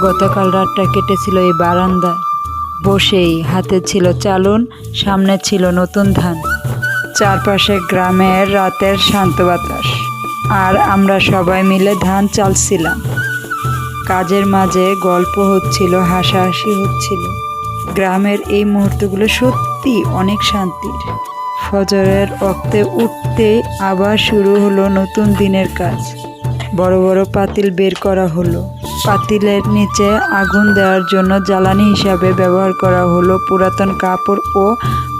গতকাল রাতটা কেটেছিল এই বারান্দায় বসেই। হাতে ছিল চালুন, সামনে ছিল নতুন ধান, চারপাশে গ্রামের রাতের শান্ত বাতাস, আর আমরা সবাই মিলে ধান চালছিলাম। কাজের মাঝে গল্প হচ্ছিল, হাসাহাসি হচ্ছিল। গ্রামের এই মুহূর্তগুলো সত্যি অনেক শান্তির। ফজরের রক্তে উঠতে আবার শুরু হলো নতুন দিনের কাজ। বড় বড় পাতিল বের করা হলো। পাতিলের নিচে আগুন দেওয়ার জন্য জ্বালানি হিসাবে ব্যবহার করা হলো পুরাতন কাপড় ও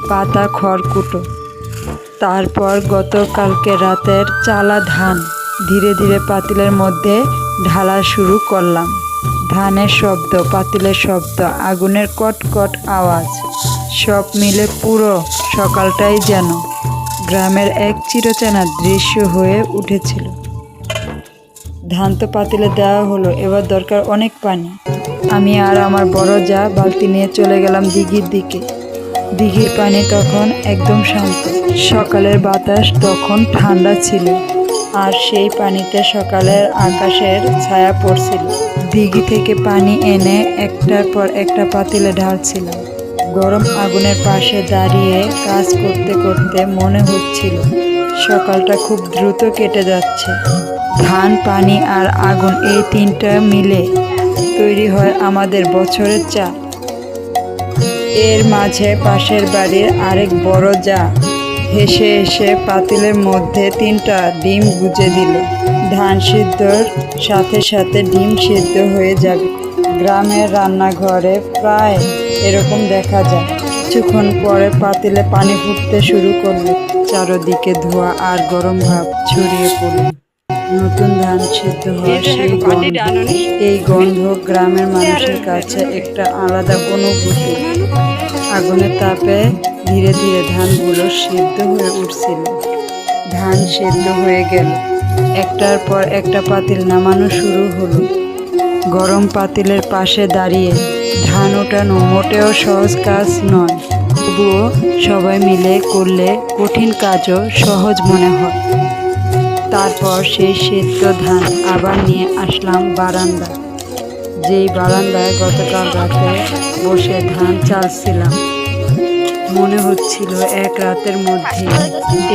পাতা খড়কুটো। তারপর গতকালকে রাতের চালা ধান ধীরে ধীরে পাতিলের মধ্যে ঢালা শুরু করলাম। ধানের শব্দ, পাতিলের শব্দ, আগুনের কটকট আওয়াজ, সব মিলে পুরো সকালটাই যেন গ্রামের এক চিরচেনা দৃশ্য হয়ে উঠেছিল। ধান তো পাতিলে দেওয়া হলো, এবার দরকার অনেক পানি। আমি আর আমার বড় যা বালতি নিয়ে চলে গেলাম দিঘির দিকে। দিঘির পানি তখন একদম শান্ত। সকালের বাতাস তখন ঠান্ডা ছিল, আর সেই পানিতে সকালের আকাশের ছায়া পড়ছিল। দিঘি থেকে পানি এনে একটার পর একটা পাতিলে ঢালছিলাম। গরম আগুনের পাশে দাঁড়িয়ে কাজ করতে করতে মনে হচ্ছিল সকালটা খুব দ্রুত কেটে যাচ্ছে। ধান, পানি আর আগুন, এই তিনটা মিলে তৈরি হয় আমাদের বছরের চাল। এর মাঝে পাশের বাড়ির আরেক বড় যা হেসে হেসে পাতিলের মধ্যে 3টা ডিম গুজে দিল। ধান সিদ্ধর সাথে সাথে ডিম সিদ্ধ হয়ে যাবে। গ্রামের রান্নাঘরে প্রায় এরকম দেখা যায়। কিছুক্ষণ পরে পাতিলে পানি ফুটতে শুরু করলো। চারদিকে ধোঁয়া আর গরম ভাব ছড়িয়ে পড়ল। নতুন ধান সিদ্ধ হওয়ার সেই গন্ধ, এই গন্ধ গ্রামের মানুষের কাছে একটা আলাদা অনুভূতি। আগুনের তাপে ধীরে ধীরে ধানগুলো সিদ্ধ হয়ে উঠছিল। ধান সিদ্ধ হয়ে গেল, একটার পর একটা পাতিল নামানো শুরু হলো। গরম পাতিলের পাশে দাঁড়িয়ে ধান ওঠানো মোটেও সহজ কাজ নয়, তবুও সবাই মিলে করলে কঠিন কাজও সহজ মনে হয়। তারপর সেই সিদ্ধ ধান আবার নিয়ে আসলাম বারান্দায়, যেই বারান্দায় গতকাল রাতে বসে ধান চালছিলাম। মনে হচ্ছিল এক রাতের মধ্যে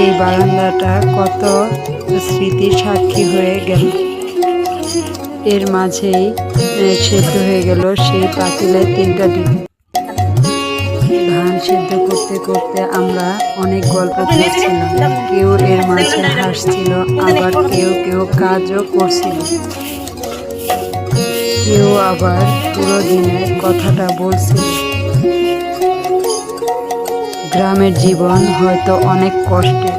এই বারান্দাটা কত স্মৃতির সাক্ষী হয়ে গেল। এর মাঝেই সিদ্ধ হয়ে গেল সেই পাতিলে 3টা ডিম। ধান সিদ্ধ করতে করতে আমরা অনেক গল্প করছিলাম। কেউ এর মাঝে হাসছিল, আবার কেউ কেউ কাজও করছিল। কেউ আবার পুরো দিনের কথাটা বলছিল। গ্রামের জীবন হয়তো অনেক কষ্টের,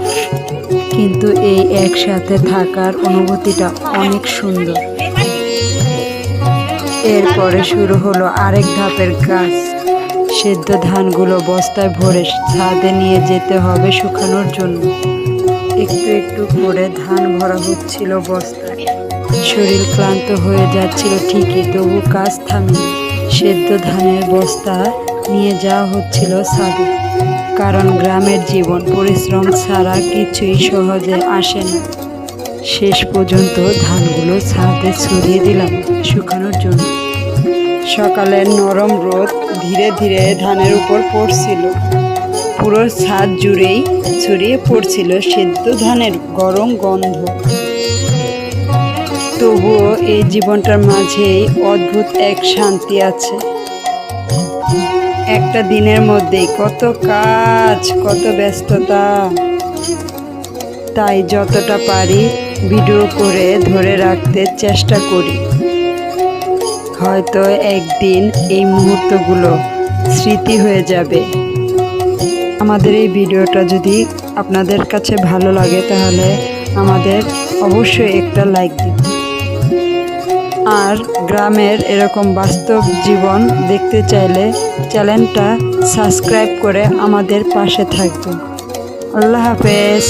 কিন্তু এই একসাথে থাকার অনুভূতিটা অনেক সুন্দর। এরপরে শুরু হলো আরেক ধাপের কাজ। সেদ্ধ ধানগুলো বস্তায় ভরে ছাদে নিয়ে যেতে হবে শুকানোর জন্য। একটু একটু করে ধান ভরা হচ্ছিল বস্তায়। শরীর ক্লান্ত হয়ে যাচ্ছিল ঠিকই, তবু কাজ থামেনি। সেদ্ধ ধানের বস্তা নিয়ে যাওয়া হচ্ছিল ছাদে, কারণ গ্রামের জীবন পরিশ্রম ছাড়া কিছুই সহজে আসে না। শেষ পর্যন্ত ধানগুলো ছাদে ছড়িয়ে দিলাম শুকানোর জন্য। সকালের নরম রোদ ধীরে ধীরে ধানের উপর পড়ছিল। পুরো ছাদ জুড়েই ছড়িয়ে পড়ছিল সেদ্ধ ধানের গরম গন্ধ। তবুও এই জীবনটার মাঝেই অদ্ভুত এক শান্তি আছে। একটা দিনের মধ্যেই কত কাজ, কত ব্যস্ততা। তাই যতটা পারি ভিডিও করে ধরে রাখতে চেষ্টা করি। হয়তো একদিন এই মুহূর্তগুলো স্মৃতি হয়ে যাবে। আমাদের এই ভিডিওটা যদি আপনাদের কাছে ভালো লাগে তাহলে আমাদের অবশ্যই একটা লাইক দিন। আর গ্রামের এরকম বাস্তব জীবন দেখতে চাইলে চ্যানেলটা সাবস্ক্রাইব করে আমাদের পাশে থাকবেন। আল্লাহ হাফেজ।